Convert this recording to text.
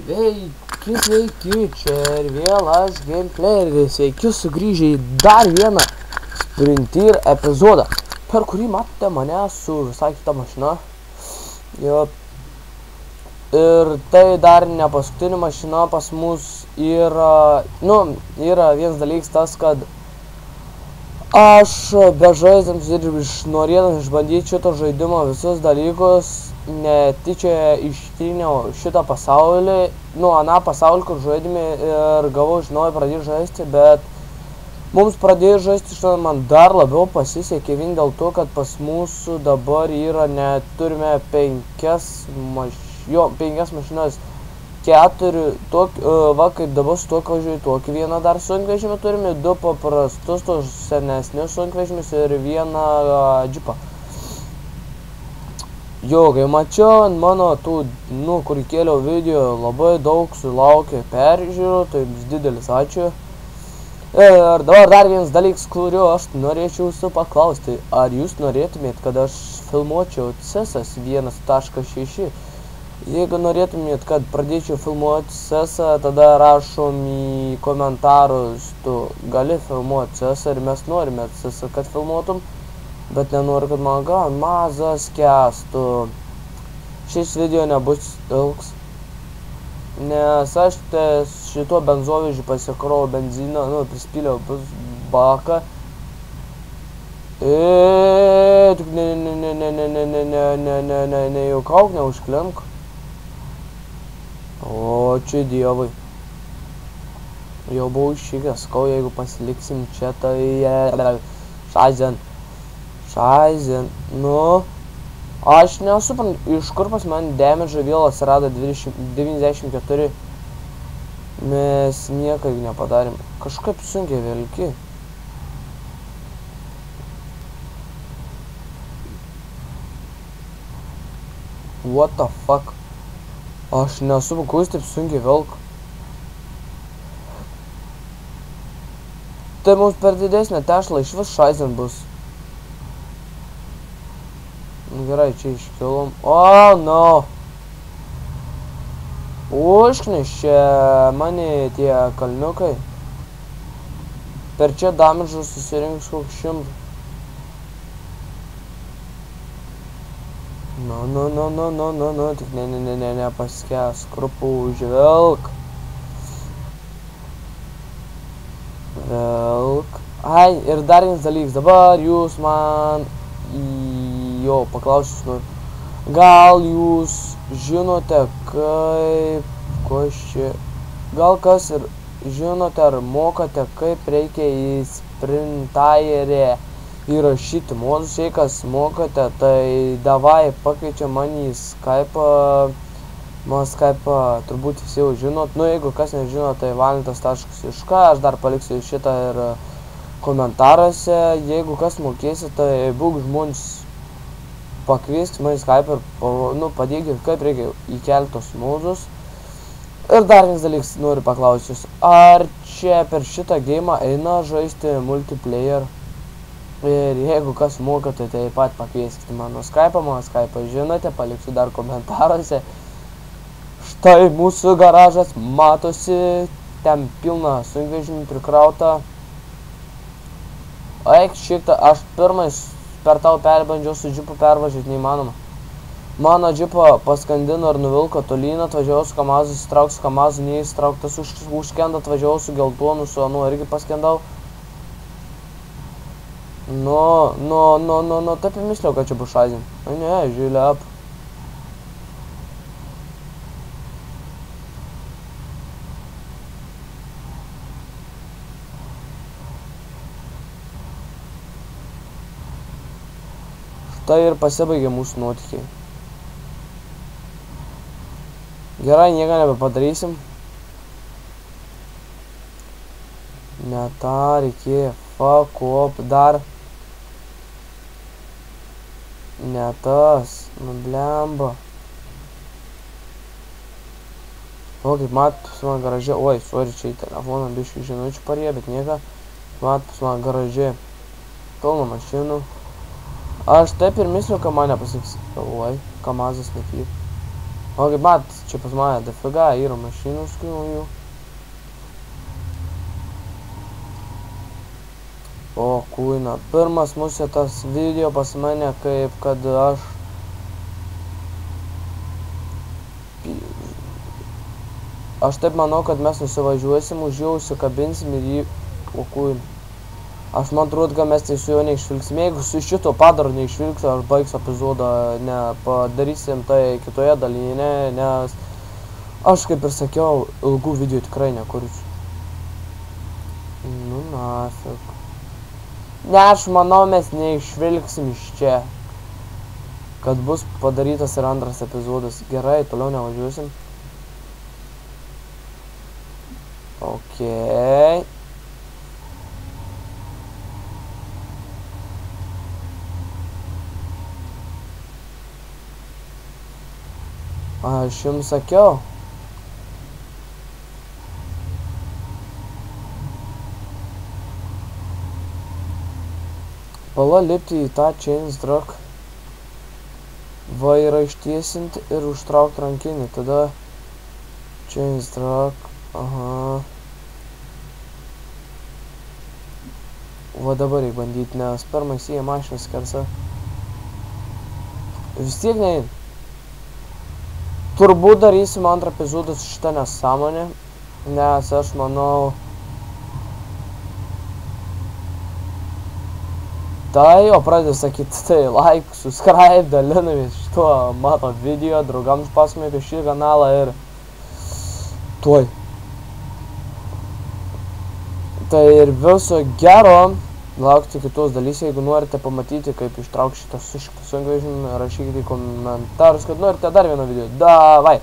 Sveiki, čia ir vėl aš Gameplay, sveiki sugrįžę į dar vieną Sprinter epizodą, per kurį matote mane su visai kita mašina. Jo. Ir tai dar ne paskutinė mašina pas mus yra, yra vienas dalykas tas, kad aš bežaidžiant ir norėdamas išbandyti šito žaidimo visus dalykus, netyčia ištryniau šitą pasaulį, aną pasaulį, kur žaidėme ir gavau iš naujo pradėti žaisti, bet mums pradėjo žaisti šiandien man dar labiau pasisekė vien dėl to, kad pas mūsų dabar yra, turime penkias mašinas, 4, va kaip dabar su tokį važiuoju, tokį vieną dar sunkvežimį turime, 2 paprastus, tos senesnius sunkvežimius ir vieną džipą. Jo, kai mačiau ant mano tų, kur kėliau video, labai daug sulaukė peržiūrų, tai didelis ačiū. Ir dabar dar vienas dalykas, kurio aš norėčiau jūsų paklausti, ar jūs norėtumėt, kad aš filmuočiau CESas 1.6? Jeigu norėtumėt, kad pradėčiau filmuoti CESą, tada rašom į komentarus, tu gali filmuoti CESą ir mes norime CESą, kad filmuotum. Bet nenoriu, kad man mazas kestų. Šis video nebus ilgs, nes aš šituo benzovežiu pasikrovau benziną, prispyliau baką. Tik nejuokauk, neužklimk. O, čia dievai. Jau buvau iššykęs, jeigu pasiliksim čia, tai Šaizen, aš nesuprantu, iš kur pas man damage vėl atsirado 94, mes niekaip nepadarėm, kažkaip sunkiai velki. What the fuck? Aš nesuprantu, kuo jis taip sunkiai velk. Tai mums per didesnę tešlą iš vis šaizen bus. Gerai, čia iškilom. O, no! Užknišė mane tie kalniukai. Per čia damažų susirinks koks 100. Tik nepaskęs, krupų užvelk. Velk. Ai, ir dar vienas dalykas, dabar jūs man jo, paklausius noriu. Gal jūs žinote, gal kas ir žinote ar mokate, kaip reikia į Sprinter'e įrašyti modus, jei kas mokate, tai davai pakeičia mane į Skype'ą. Man Skype'ą turbūt visi jau žinot, jeigu kas nežino, tai valentas.išk, aš dar paliksiu šitą ir komentaruose, jeigu kas mokėsi, tai būk žmonės pakvieskit mane į Skype ir padėkit, kaip reikia įkelti tos modus. Ir dar vienas dalykas noriu paklausti jūs, ar čia per šitą geimą eina žaisti multiplayer? Ir jeigu kas mokate, tai taip pat pakvieskite mano Skype'ą žinote, paliksiu dar komentaruose. Štai mūsų garažas matosi, ten pilna sunkvežimių prikrauta. Eik šitą, aš pirmais per tau perbandžiau su džipu pervažiuoti, neįmanoma. Mano džipą paskandino ir nuvilko tolyn, atvažiavau su Kamazu, įsitrauk su Kamazu, neįsitrauktas užskendo, atvažiavau su geltonu, su anu irgi paskendau. Taip įmisliau, kad čia bus šaizin. Ne, žiūrėp. Tai ir pasibaigė mūsų nuotykiai. Gerai, nieko nebepadarysim. Ne tą reikėjo. Fuck up, dar. Ne tas. Blemba. O, kaip matos man garaže. Oi, sorry, čia į telefoną biškių žinučių parėjo, bet nieko. Matos man garaže. Pilna mašinų. Aš taip ir misliu, kad mane pasiks. Oi, Kamazas nepyk. O kaip mat, čia pas mane dafiga yra mašinų skriūjų. O kūina, pirmas mūsų tas video pas mane kaip kad aš taip manau, kad mes nusivažiuosim, už jau užsikabinsim ir jį, o kūina. Aš man atrodo, kad mes tai su juo neišvilksim. Jeigu su šito padaro neišvilksiu, aš baigsiu epizodą, padarysim tai kitoje dalyje, nes aš, kaip ir sakiau, ilgų video tikrai nekursiu. Nu, nafik. Ne, aš manau, mes neišvilksim iš čia. Kad bus padarytas ir antras epizodas. Gerai, toliau nevažiuosim. Okei. Aš jums sakiau. Pala lipti į tą chains drag. Vairą ištiesinti ir užtraukti rankinį. Tada chains drag. Aha. Va dabar reikia bandyti, nes pirmai įsijė mašiną skersa. Vis tiek nein. Turbūt darysim antrą epizodą su šitą nesąmonę, nes aš manau... Tai, o pradėjau sakyti, tai like, subscribe, dalinamės šituo mano video, draugams pasakojame apie šį kanalą ir... Tuoj. Tai ir viso gero, laukite kitos dalys, jeigu norite pamatyti, kaip ištraukti šitą sunkvežimį, rašykite į komentarus, kad norite dar vieną video. Davai!